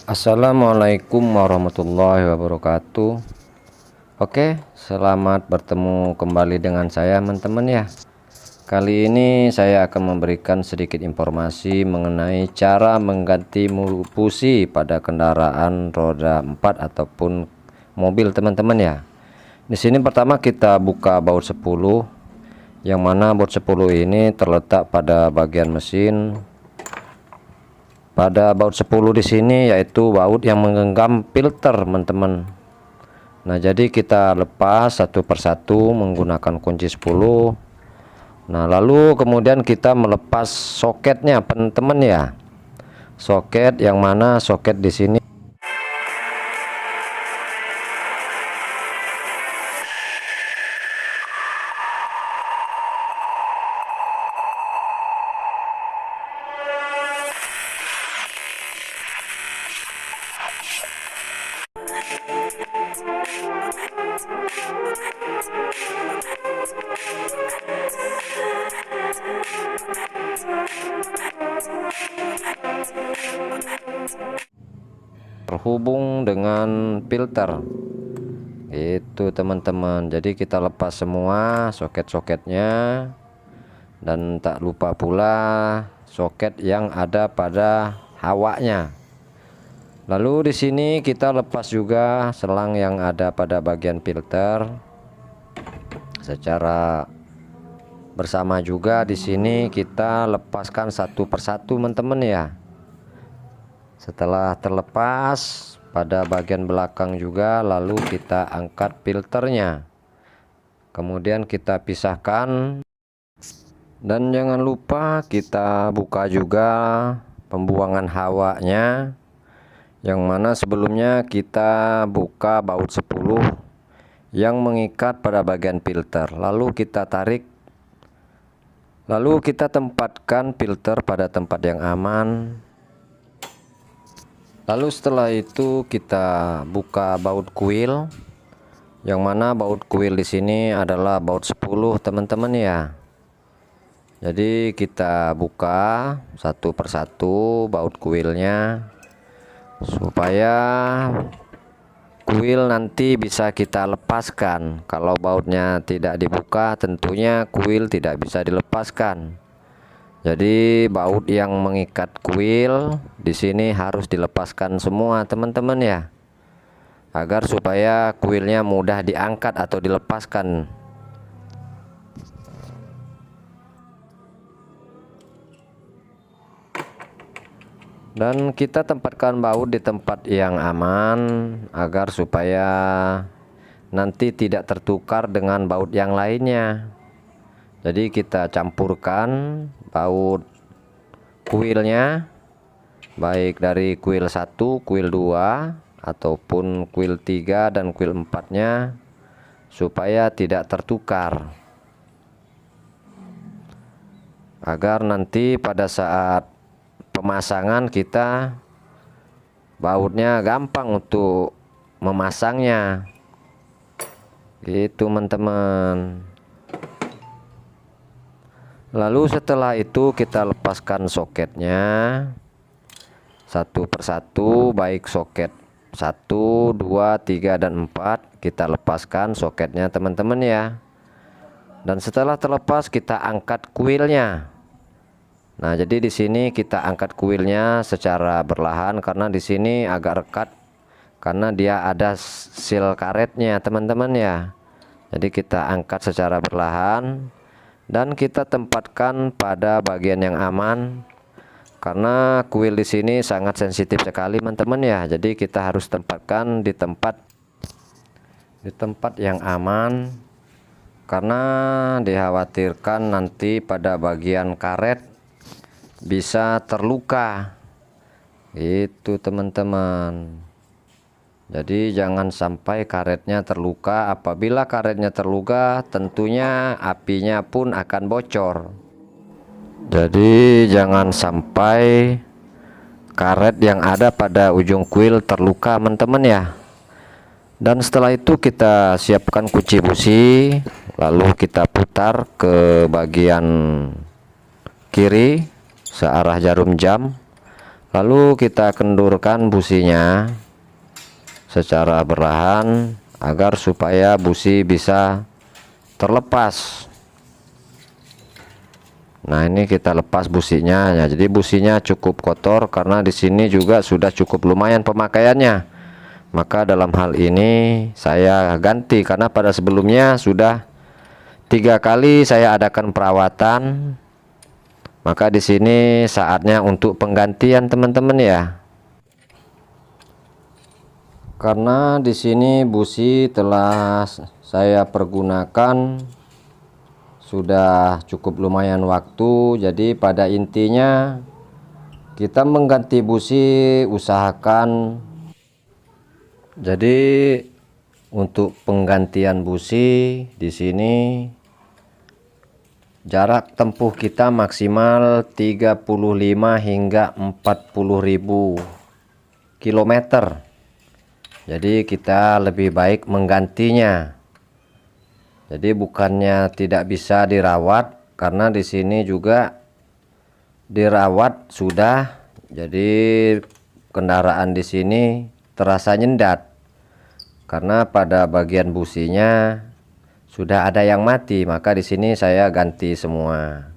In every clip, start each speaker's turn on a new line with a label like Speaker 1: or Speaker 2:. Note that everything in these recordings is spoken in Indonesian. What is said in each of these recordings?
Speaker 1: Assalamualaikum warahmatullahi wabarakatuh. Oke, selamat bertemu kembali dengan saya teman-teman ya. Kali ini saya akan memberikan sedikit informasi mengenai cara mengganti busi pada kendaraan roda 4 ataupun mobil teman-teman ya. Di sini pertama kita buka baut 10, yang mana baut 10 ini terletak pada bagian mesin. Pada baut 10 di sini yaitu baut yang menggenggam filter teman-teman. Nah, jadi kita lepas satu persatu menggunakan kunci 10. Nah, lalu kemudian kita melepas soketnya teman-teman ya. Soket yang mana soket di sini terhubung dengan filter itu teman-teman. Jadi kita lepas semua soket-soketnya, dan tak lupa pula soket yang ada pada hawanya. Lalu di sini kita lepas juga selang yang ada pada bagian filter secara bersama juga. Di sini kita lepaskan satu persatu teman-teman ya. Setelah terlepas pada bagian belakang juga, lalu kita angkat filternya, kemudian kita pisahkan, dan jangan lupa kita buka juga pembuangan hawanya, yang mana sebelumnya kita buka baut 10 yang mengikat pada bagian filter. Lalu kita tarik, lalu kita tempatkan filter pada tempat yang aman. Lalu setelah itu kita buka baut kuil, yang mana baut kuil di sini adalah baut 10 teman-teman ya. Jadi kita buka satu persatu baut kuilnya supaya kuil nanti bisa kita lepaskan. Kalau bautnya tidak dibuka, tentunya kuil tidak bisa dilepaskan. Jadi baut yang mengikat kuil di sini harus dilepaskan semua teman-teman ya, agar supaya kuilnya mudah diangkat atau dilepaskan. Dan kita tempatkan baut di tempat yang aman agar supaya nanti tidak tertukar dengan baut yang lainnya. Jadi kita campurkan baut kuilnya, baik dari kuil 1, kuil 2 ataupun kuil 3 dan kuil 4-nya, supaya tidak tertukar, agar nanti pada saat pemasangan kita bautnya gampang untuk memasangnya gitu teman-teman. Lalu setelah itu kita lepaskan soketnya satu persatu, baik soket 1, 2, 3 dan 4 kita lepaskan soketnya teman-teman ya. Dan setelah terlepas kita angkat kuilnya. Nah, jadi di sini kita angkat kuilnya secara berlahan karena di sini agak rekat karena dia ada seal karetnya teman-teman ya. Jadi kita angkat secara berlahan dan kita tempatkan pada bagian yang aman, karena kuil di sini sangat sensitif sekali teman-teman ya. Jadi kita harus tempatkan di tempat yang aman, karena dikhawatirkan nanti pada bagian karet bisa terluka itu teman-teman. Jadi jangan sampai karetnya terluka. Apabila karetnya terluka, tentunya apinya pun akan bocor. Jadi jangan sampai karet yang ada pada ujung kuil terluka teman-teman ya. Dan setelah itu kita siapkan kunci busi, lalu kita putar ke bagian kiri searah jarum jam. Lalu kita kendurkan businya secara perlahan agar supaya busi bisa terlepas. Nah, ini kita lepas businya ya. Jadi businya cukup kotor karena di sini juga sudah cukup lumayan pemakaiannya. Maka dalam hal ini saya ganti karena pada sebelumnya sudah 3 kali saya adakan perawatan. Maka di sini saatnya untuk penggantian teman-teman ya. Karena di sini busi telah saya pergunakan sudah cukup lumayan waktu, jadi pada intinya kita mengganti busi usahakan. Jadi untuk penggantian busi di sini jarak tempuh kita maksimal 35 hingga 40.000 kilometer. Jadi kita lebih baik menggantinya. Jadi bukannya tidak bisa dirawat, karena di sini juga dirawat sudah. Jadi kendaraan di sini terasa nyendat karena pada bagian businya sudah ada yang mati, maka di sini saya ganti semua.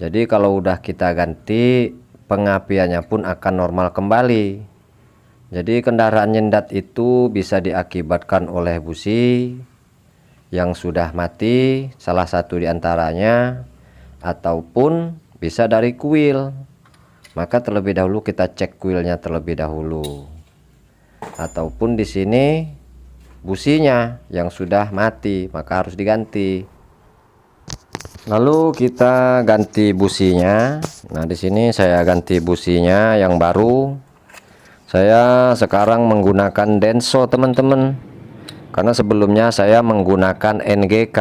Speaker 1: Jadi kalau udah kita ganti, pengapiannya pun akan normal kembali. Jadi kendaraan nyendat itu bisa diakibatkan oleh busi yang sudah mati, salah satu diantaranya, ataupun bisa dari kuil. Maka terlebih dahulu kita cek kuilnya terlebih dahulu. Ataupun di sini businya yang sudah mati, maka harus diganti. Lalu kita ganti businya. Nah, di sini saya ganti businya yang baru. Saya sekarang menggunakan Denso teman-teman, karena sebelumnya saya menggunakan NGK.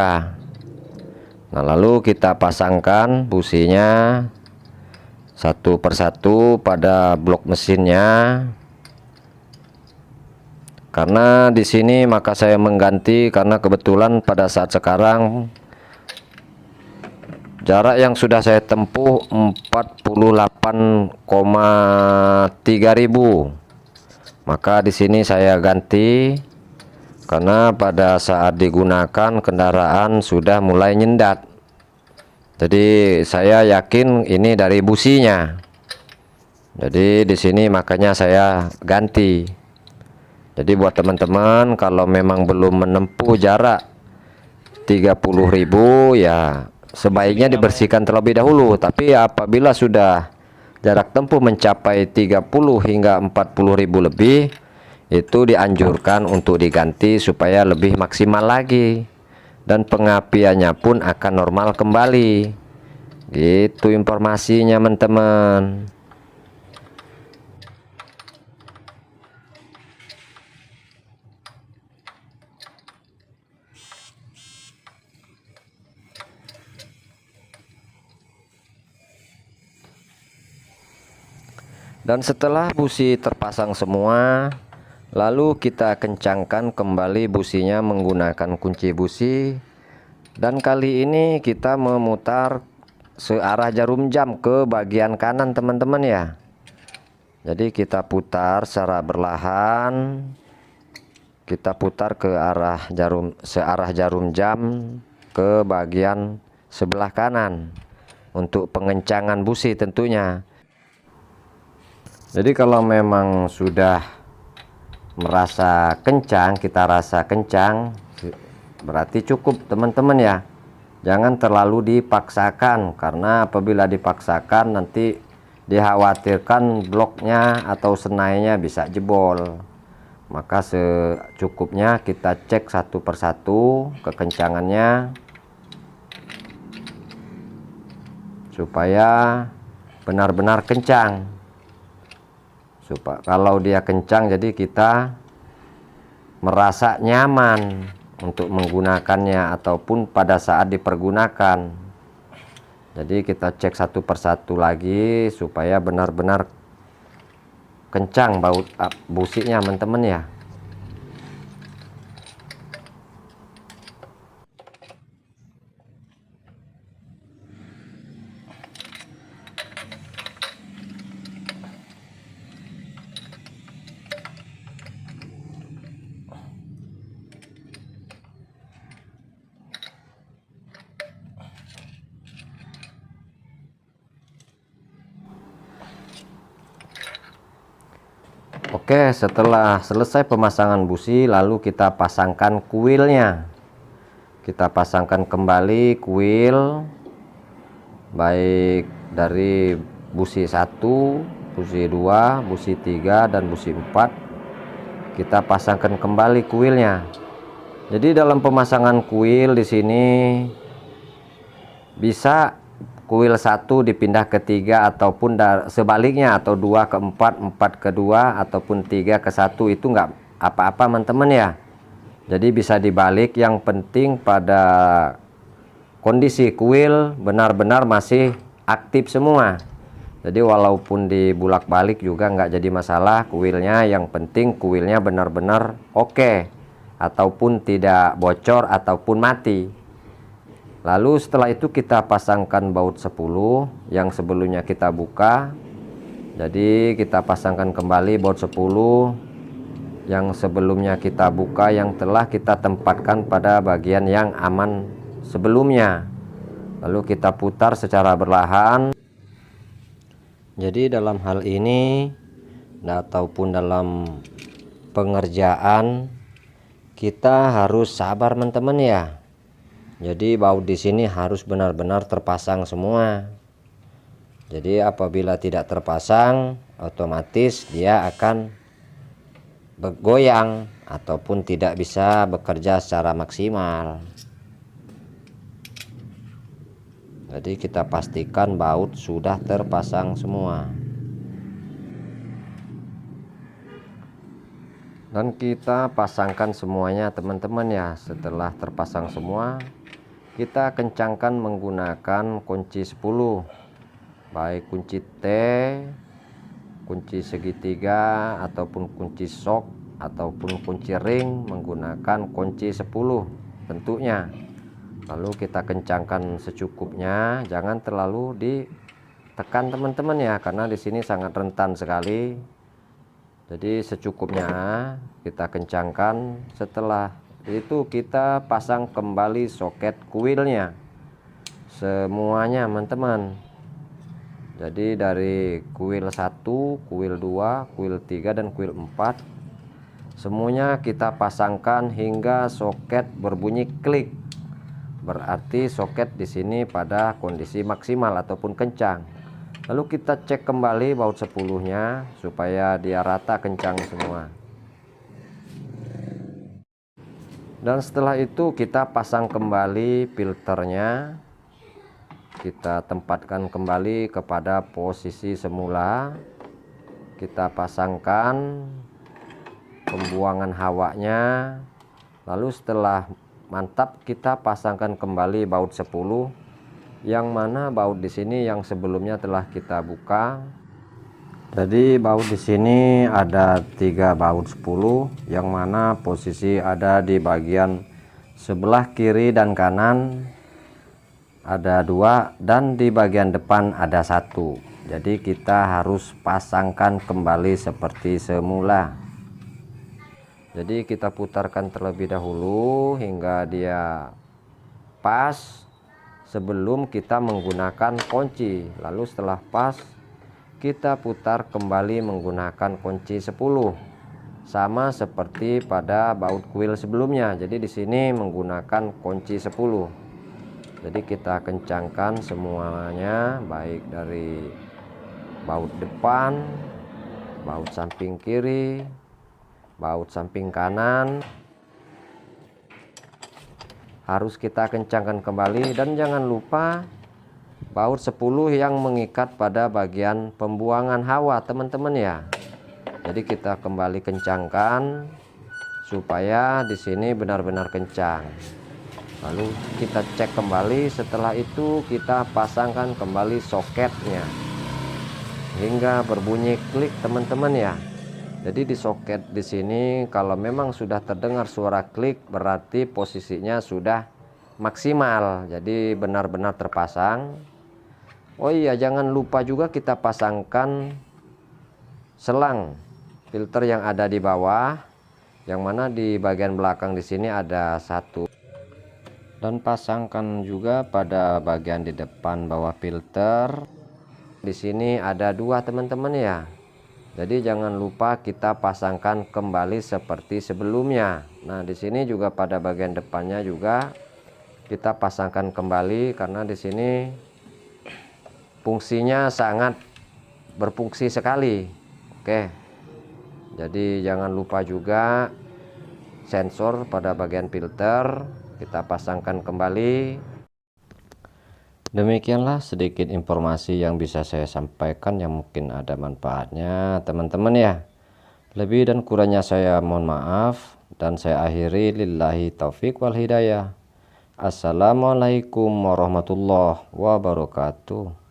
Speaker 1: Nah, lalu kita pasangkan businya satu persatu pada blok mesinnya. Karena di sini maka saya mengganti karena kebetulan pada saat sekarang jarak yang sudah saya tempuh 48,3.000. Maka di sini saya ganti karena pada saat digunakan kendaraan sudah mulai nyendat. Jadi saya yakin ini dari businya. Jadi di sini makanya saya ganti. Jadi buat teman-teman kalau memang belum menempuh jarak 30.000 ya sebaiknya dibersihkan terlebih dahulu. Tapi apabila sudah jarak tempuh mencapai 30 hingga 40.000 lebih, itu dianjurkan untuk diganti supaya lebih maksimal lagi dan pengapiannya pun akan normal kembali. Gitu informasinya teman-teman. Dan setelah busi terpasang semua, lalu kita kencangkan kembali businya menggunakan kunci busi. Dan kali ini kita memutar searah jarum jam ke bagian kanan teman-teman ya. Jadi kita putar secara berlahan. Kita putar ke arah searah jarum jam ke bagian sebelah kanan untuk pengencangan busi tentunya. Jadi kalau memang sudah merasa kencang, kita rasa kencang, berarti cukup teman-teman ya. Jangan terlalu dipaksakan, karena apabila dipaksakan nanti dikhawatirkan bloknya atau senainya bisa jebol. Maka secukupnya kita cek satu persatu kekencangannya supaya benar-benar kencang. Kalau dia kencang, jadi kita merasa nyaman untuk menggunakannya ataupun pada saat dipergunakan. Jadi kita cek satu persatu lagi supaya benar-benar kencang businya teman-teman ya. Oke, setelah selesai pemasangan busi, lalu kita pasangkan kuilnya. Kita pasangkan kembali kuil, baik dari busi 1, busi 2, busi 3, dan busi 4. Kita pasangkan kembali kuilnya. Jadi dalam pemasangan kuil di sini bisa kuil 1 dipindah ke 3, ataupun sebaliknya, atau 2 ke 4, 4 ke 2, ataupun 3 ke 1. Itu enggak apa-apa teman-teman ya. Jadi bisa dibalik, yang penting pada kondisi kuil benar-benar masih aktif semua. Jadi walaupun dibulak-balik juga nggak jadi masalah kuilnya, yang penting kuilnya benar-benar oke, ataupun tidak bocor ataupun mati. Lalu setelah itu kita pasangkan baut 10 yang sebelumnya kita buka. Jadi kita pasangkan kembali baut 10 yang sebelumnya kita buka, yang telah kita tempatkan pada bagian yang aman sebelumnya. Lalu kita putar secara berlahan. Jadi dalam hal ini ataupun dalam pengerjaan kita harus sabar teman-teman ya. Jadi baut di sini harus benar-benar terpasang semua. Jadi apabila tidak terpasang, otomatis dia akan bergoyang ataupun tidak bisa bekerja secara maksimal. Jadi kita pastikan baut sudah terpasang semua. Dan kita pasangkan semuanya teman-teman ya. Setelah terpasang semua, kita kencangkan menggunakan kunci 10. Baik kunci T, kunci segitiga, ataupun kunci sok, ataupun kunci ring, menggunakan kunci 10 tentunya. Lalu kita kencangkan secukupnya, jangan terlalu ditekan teman-teman ya, karena di sini sangat rentan sekali. Jadi secukupnya kita kencangkan. Setelah itu kita pasang kembali soket kuilnya semuanya teman-teman. Jadi dari kuil 1, kuil 2, kuil 3, dan kuil 4 semuanya kita pasangkan hingga soket berbunyi klik. Berarti soket di sini pada kondisi maksimal ataupun kencang. Lalu kita cek kembali baut 10-nya supaya dia rata kencang semua. Dan setelah itu kita pasang kembali filternya. Kita tempatkan kembali kepada posisi semula. Kita pasangkan pembuangan hawanya. Lalu setelah mantap kita pasangkan kembali baut 10, yang mana baut di sini yang sebelumnya telah kita buka. Jadi baut di sini ada 3 baut 10, yang mana posisi ada di bagian sebelah kiri dan kanan ada 2, dan di bagian depan ada 1. Jadi kita harus pasangkan kembali seperti semula. Jadi kita putarkan terlebih dahulu hingga dia pas sebelum kita menggunakan kunci. Lalu setelah pas kita putar kembali menggunakan kunci 10, sama seperti pada baut kuil sebelumnya. Jadi di sini menggunakan kunci 10. Jadi kita kencangkan semuanya, baik dari baut depan, baut samping kiri, baut samping kanan. Harus kita kencangkan kembali, dan jangan lupa baut 10 yang mengikat pada bagian pembuangan hawa teman-teman ya. Jadi kita kembali kencangkan supaya di sini benar-benar kencang. Lalu kita cek kembali. Setelah itu kita pasangkan kembali soketnya hingga berbunyi klik teman-teman ya. Jadi di soket di sini kalau memang sudah terdengar suara klik, berarti posisinya sudah maksimal. Jadi benar-benar terpasang. Oh iya, jangan lupa juga kita pasangkan selang filter yang ada di bawah, yang mana di bagian belakang di sini ada 1. Dan pasangkan juga pada bagian di depan bawah filter. Di sini ada 2 teman-teman ya. Jadi jangan lupa kita pasangkan kembali seperti sebelumnya. Nah, di sini juga pada bagian depannya juga kita pasangkan kembali, karena di sini fungsinya sangat berfungsi sekali. Oke. Jadi jangan lupa juga sensor pada bagian filter kita pasangkan kembali. Demikianlah sedikit informasi yang bisa saya sampaikan, yang mungkin ada manfaatnya teman-teman ya. Lebih dan kurangnya saya mohon maaf, dan saya akhiri lillahi taufik wal hidayah. Assalamualaikum warahmatullahi wabarakatuh.